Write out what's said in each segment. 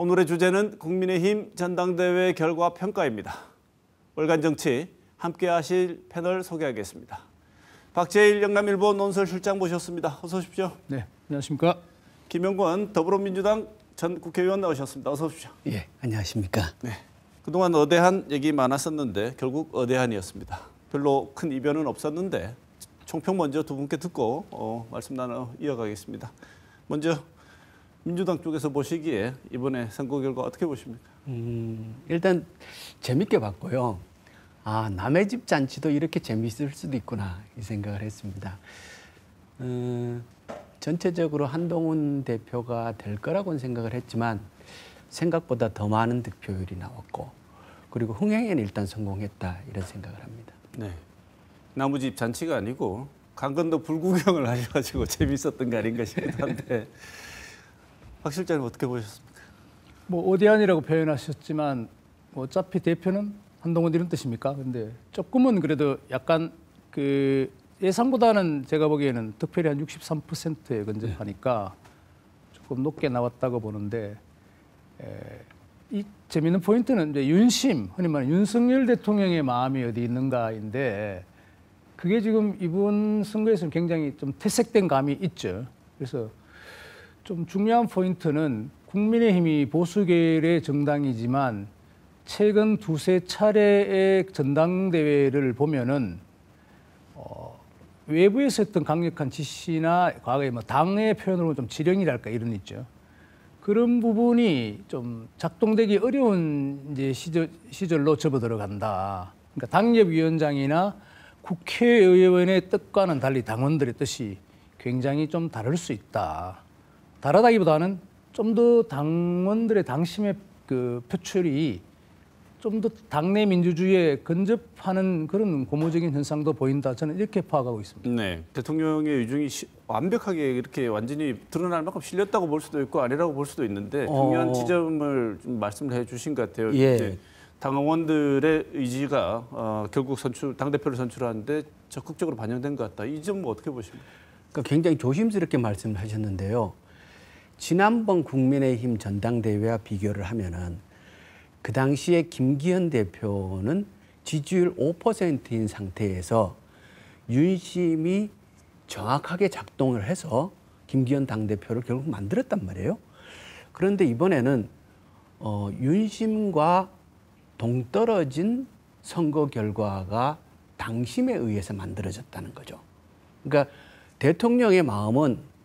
오늘의 주제는 국민의힘 전당대회 결과 평가입니다. 월간 정치 함께 하실 패널 소개하겠습니다. 박재일 영남일보 논설실장 모셨습니다. 어서 오십시오. 네, 안녕하십니까. 김영권 더불어민주당 전 국회의원 나오셨습니다. 어서 오십시오. 예, 안녕하십니까. 네, 그동안 어대한 얘기 많았었는데 결국 어대한이었습니다. 별로 큰 이변은 없었는데 총평 먼저 두 분께 듣고 말씀 나눠 이어가겠습니다. 먼저 민주당 쪽에서 보시기에 이번에 선거 결과 어떻게 보십니까? 일단 재밌게 봤고요. 아, 남의 집 잔치도 이렇게 재밌을 수도 있구나 이 생각을 했습니다. 전체적으로 한동훈 대표가 될 거라고는 생각을 했지만 생각보다 더 많은 득표율이 나왔고 그리고 흥행에는 일단 성공했다 이런 생각을 합니다. 네, 나무집 잔치가 아니고 강건도 불구경을 하셔가지고 재밌었던 거 아닌가 싶기도 한데 박 실장님 어떻게 보셨습니까? 뭐 오대한이라고 표현하셨지만 어차피 대표는 한동훈 이런 뜻입니까? 근데 조금은 그래도 약간 그 예상보다는 제가 보기에는 득표율이 한 63%에 근접하니까 조금 높게 나왔다고 보는데 이 재미있는 포인트는 이제 윤심, 흔히 말하는 윤석열 대통령의 마음이 어디 있는가인데 그게 지금 이번 선거에서는 굉장히 좀 퇴색된 감이 있죠. 그래서 좀 중요한 포인트는 국민의힘이 보수계열의 정당이지만 최근 두세 차례의 전당대회를 보면은 외부에서 했던 강력한 지시나 과거에 뭐 당의 표현으로 좀 지령이랄까 이런 있죠. 그런 부분이 좀 작동되기 어려운 이제 시절로 접어들어간다. 그러니까 당협위원장이나 국회의원의 뜻과는 달리 당원들의 뜻이 굉장히 좀 다를 수 있다. 다르다기보다는 좀 더 당원들의 당심의 그 표출이 좀 더 당내 민주주의에 근접하는 그런 고무적인 현상도 보인다. 저는 이렇게 파악하고 있습니다. 네, 대통령의 위중이 완벽하게 이렇게 완전히 드러날 만큼 실렸다고 볼 수도 있고 아니라고 볼 수도 있는데 중요한 지점을 좀 말씀을 해주신 것 같아요. 예. 당원들의 의지가 결국 당대표를 선출하는데 적극적으로 반영된 것 같다. 이 점 어떻게 보십니까? 그러니까 굉장히 조심스럽게 말씀을 하셨는데요. 지난번 국민의힘 전당대회와 비교를 하면은 그 당시에 김기현 대표는 지지율 5%인 상태에서 윤심이 정확하게 작동을 해서 김기현 당대표를 결국 만들었단 말이에요. 그런데 이번에는 윤심과 동떨어진 선거 결과가 당심에 의해서 만들어졌다는 거죠. 그러니까 대통령의 마음은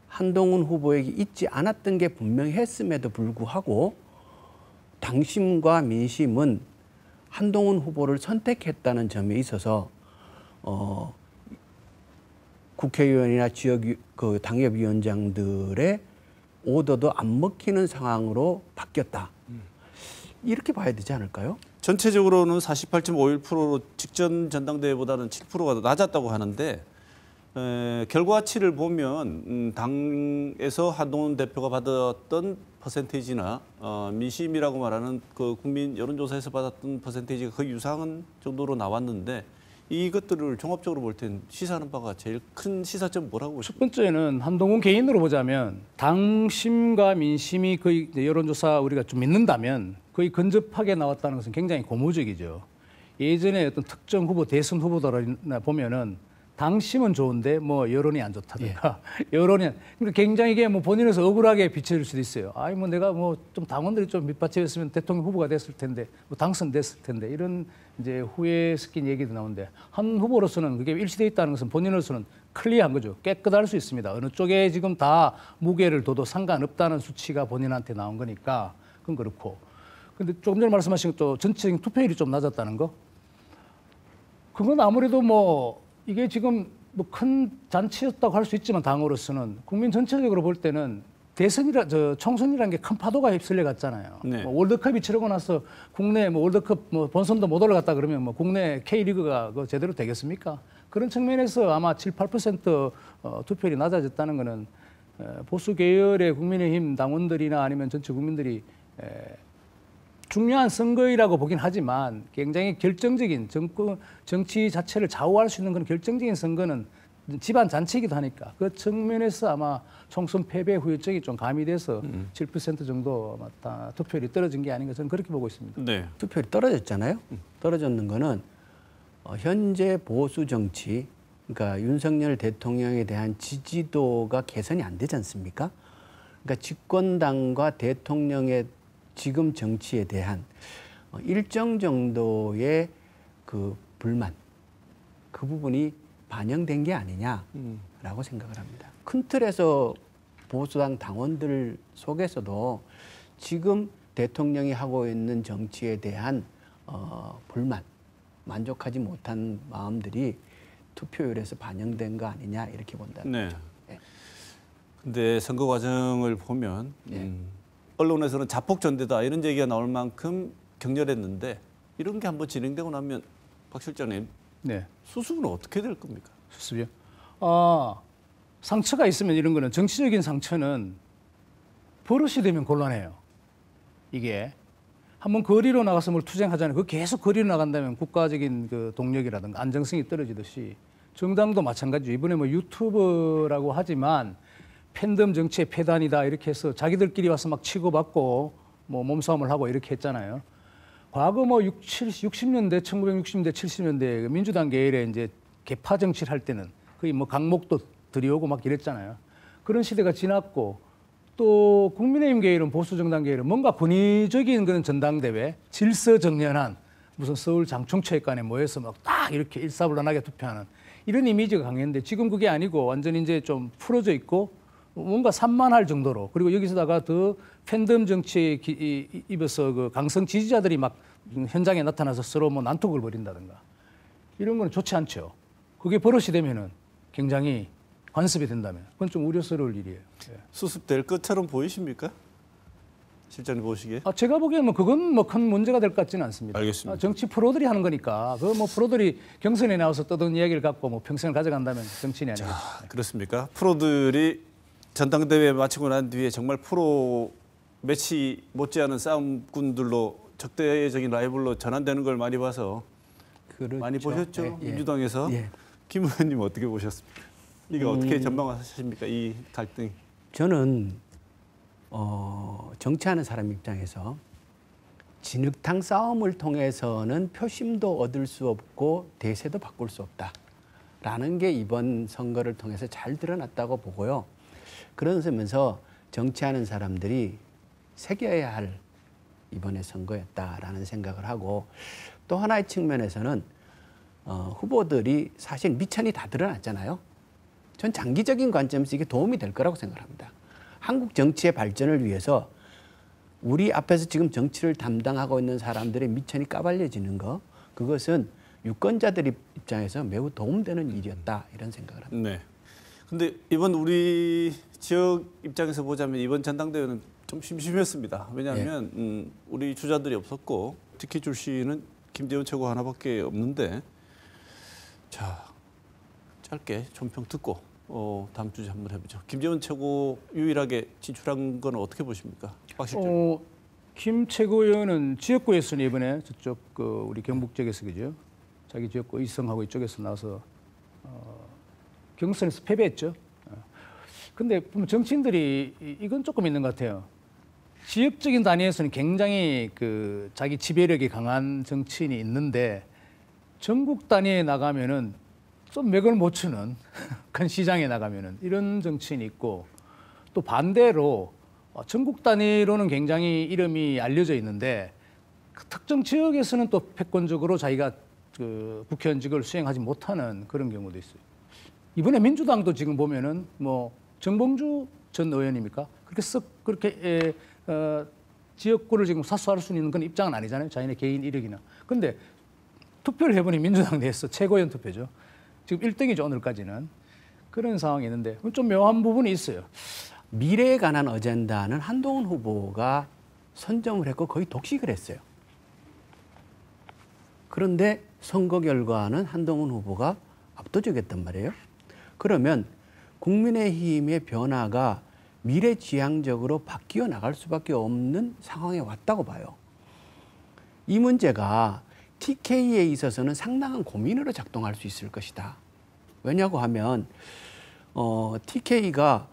한동훈 후보에게 있지 않았던 게 분명했음에도 불구하고 당심과 민심은 한동훈 후보를 선택했다는 점에 있어서 국회의원이나 지역 그 당협위원장들의 오더도 안 먹히는 상황으로 바뀌었다. 이렇게 봐야 되지 않을까요? 전체적으로는 48.51%로 직전 전당대회보다는 7%가 더 낮았다고 하는데 결과치를 보면 당에서 한동훈 대표가 받았던 퍼센테이지나 민심이라고 말하는 그 국민 여론조사에서 받았던 퍼센테이지가 거의 유사한 정도로 나왔는데 이것들을 종합적으로 볼 땐 시사하는 바가 제일 큰 시사점 뭐라고 보십니까? 첫 번째는 한동훈 개인으로 보자면 당심과 민심이 거의 여론조사 우리가 좀 믿는다면 거의 근접하게 나왔다는 것은 굉장히 고무적이죠. 예전에 어떤 특정 후보, 대선 후보들이나 보면은 당심은 좋은데 뭐 여론이 안 좋다든가 여론이 그러니까 굉장히 이게 뭐 본인에서 억울하게 비춰질 수도 있어요. 아니 뭐 내가 뭐 좀 당원들이 좀 밑받침했으면 대통령 후보가 됐을 텐데 뭐 당선됐을 텐데 이런 이제 후회 섞인 얘기도 나오는데 한 후보로서는 그게 일치돼 있다는 것은 본인으로서는 클리어한 거죠. 깨끗할 수 있습니다. 어느 쪽에 지금 다 무게를 둬도 상관없다는 수치가 본인한테 나온 거니까 그건 그렇고. 근데 조금 전에 말씀하신 또 전체적인 투표율이 좀 낮았다는 거. 그건 아무래도 뭐 이게 지금 뭐 큰 잔치였다고 할 수 있지만 당으로서는 국민 전체적으로 볼 때는 총선이라는 게 큰 파도가 휩쓸려 갔잖아요. 네. 뭐 월드컵이 치르고 나서 국내 뭐 월드컵 뭐 본선도 못 올라갔다 그러면 뭐 국내 K리그가 제대로 되겠습니까? 그런 측면에서 아마 7, 8% 투표율이 낮아졌다는 거는 보수 계열의 국민의힘 당원들이나 아니면 전체 국민들이 중요한 선거이라고 보긴 하지만 굉장히 결정적인 정치 자체를 좌우할 수 있는 그런 결정적인 선거는 집안 잔치이기도 하니까 그 측면에서 아마 총선 패배 후유증이 좀 가미돼서 7% 정도 아마 다 투표율이 떨어진 게 아닌가 저는 그렇게 보고 있습니다. 네. 투표율이 떨어졌잖아요. 떨어졌는 거는 현재 보수 정치, 그러니까 윤석열 대통령에 대한 지지도가 개선이 안 되지 않습니까? 그러니까 집권당과 대통령의 지금 정치에 대한 일정 정도의 그 불만, 그 부분이 반영된 게 아니냐라고 생각을 합니다. 큰 틀에서 보수당 당원들 속에서도 지금 대통령이 하고 있는 정치에 대한 불만, 만족하지 못한 마음들이 투표율에서 반영된 거 아니냐 이렇게 본다는 네. 거죠. 네. 근데 선거 과정을 보면 언론에서는 자폭 전대다 이런 얘기가 나올 만큼 격렬했는데 이런 게 한번 진행되고 나면 박 실장님 네. 수습은 어떻게 될 겁니까? 수습이요? 상처가 있으면 이런 거는 정치적인 상처는 버릇이 되면 곤란해요. 이게 한번 거리로 나가서 뭘 투쟁하잖아요. 그 계속 거리로 나간다면 국가적인 그 동력이라든가 안정성이 떨어지듯이 정당도 마찬가지죠. 이번에 뭐 유튜버라고 하지만 팬덤 정치의 폐단이다 이렇게 해서 자기들끼리 와서 막 치고받고 뭐 몸싸움을 하고 이렇게 했잖아요. 과거 뭐 60년대, 1960년대, 70년대 민주당 계열에 이제 개파 정치를 할 때는 거의 뭐 강목도 들이오고 막 이랬잖아요. 그런 시대가 지났고 또 국민의힘 계열은 보수 정당 계열은 뭔가 권위적인 그런 전당대회, 질서정연한 무슨 서울 장충체육관에 모여서 막 딱 이렇게 일사불란하게 투표하는 이런 이미지가 강했는데 지금 그게 아니고 완전히 이제 좀 풀어져 있고 뭔가 산만할 정도로 그리고 여기서다가 더 팬덤 정치에 입어서 그 강성 지지자들이 막 현장에 나타나서 서로 뭐 난투극을 벌인다든가 이런 건 좋지 않죠. 그게 버릇이 되면은 굉장히 관습이 된다면 그건 좀 우려스러울 일이에요. 예. 수습될 것처럼 보이십니까? 실장님 보시기에? 제가 보기에는 뭐 그건 뭐 큰 문제가 될 것 같지는 않습니다. 알겠습니다. 정치 프로들이 하는 거니까 그 뭐 프로들이 경선에 나와서 떠든 이야기를 갖고 뭐 평생을 가져간다면 정치인이 아니겠죠. 그렇습니까? 프로들이 전당대회 마치고 난 뒤에 정말 프로 매치 못지않은 싸움꾼들로 적대적인 라이벌로 전환되는 걸 많이 봐서 그렇죠. 많이 보셨죠? 예, 예. 민주당에서. 예. 김 의원님 어떻게 보셨습니까? 이게 어떻게 전망하십니까? 이 갈등이. 저는 정치하는 사람 입장에서 진흙탕 싸움을 통해서는 표심도 얻을 수 없고 대세도 바꿀 수 없다라는 게 이번 선거를 통해서 잘 드러났다고 보고요. 그런 점에서 정치하는 사람들이 새겨야 할 이번의 선거였다라는 생각을 하고 또 하나의 측면에서는 후보들이 사실 미천이 다 드러났잖아요. 전 장기적인 관점에서 이게 도움이 될 거라고 생각합니다. 한국 정치의 발전을 위해서 우리 앞에서 지금 정치를 담당하고 있는 사람들의 미천이 까발려지는 거 그것은 유권자들 입장에서 매우 도움되는 일이었다 이런 생각을 합니다. 네. 근데 이번 우리 지역 입장에서 보자면 이번 전당대회는 좀 심심했습니다. 왜냐하면 우리 주자들이 없었고 특히 출신은 김재원 최고 하나밖에 없는데 자 짧게 총평 듣고 다음 주제 한번 해보죠. 김재원 최고 유일하게 진출한 건 어떻게 보십니까? 박 실장. 김 최고위원은 지역구에서는 이번에 저쪽 우리 경북 쪽에서 그죠? 자기 지역구 의성하고 이쪽에서 나와서 경선에서 패배했죠. 근데 보면 정치인들이 이건 조금 있는 것 같아요. 지역적인 단위에서는 굉장히 자기 지배력이 강한 정치인이 있는데 전국 단위에 나가면은 좀 맥을 못 추는 큰 시장에 나가면은 이런 정치인이 있고 또 반대로 전국 단위로는 굉장히 이름이 알려져 있는데 그 특정 지역에서는 또 패권적으로 자기가 국회의원직을 수행하지 못하는 그런 경우도 있어요. 이번에 민주당도 지금 보면은 뭐 정봉주 전 의원입니까? 그렇게 지역구를 지금 사수할 수 있는 그런 입장은 아니잖아요. 자신의 개인 이력이나. 근데 투표를 해보니 민주당 내에서 최고위원 투표죠. 지금 1등이죠, 오늘까지는. 그런 상황이 있는데 좀 묘한 부분이 있어요. 미래에 관한 어젠다는 한동훈 후보가 선점을 했고 거의 독식을 했어요. 그런데 선거 결과는 한동훈 후보가 압도적이었단 말이에요. 그러면 국민의힘의 변화가 미래지향적으로 바뀌어 나갈 수밖에 없는 상황에 왔다고 봐요. 이 문제가 TK에 있어서는 상당한 고민으로 작동할 수 있을 것이다 왜냐고 하면 TK가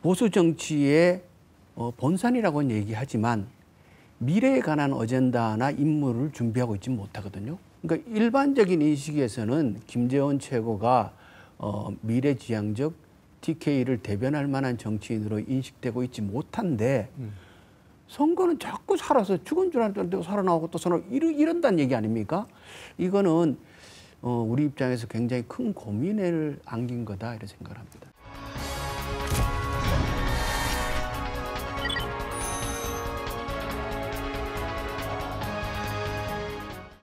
보수 정치의 본산이라고는 얘기하지만 미래에 관한 어젠다나 임무를 준비하고 있지 못하거든요. 그러니까 일반적인 인식에서는 김재원 최고가 미래지향적 TK를 대변할 만한 정치인으로 인식되고 있지 못한데 선거는 자꾸 살아서 죽은 줄 알았는데 살아나오고 또 이런다는 얘기 아닙니까? 이거는 우리 입장에서 굉장히 큰 고민을 안긴 거다 이렇게 생각합니다.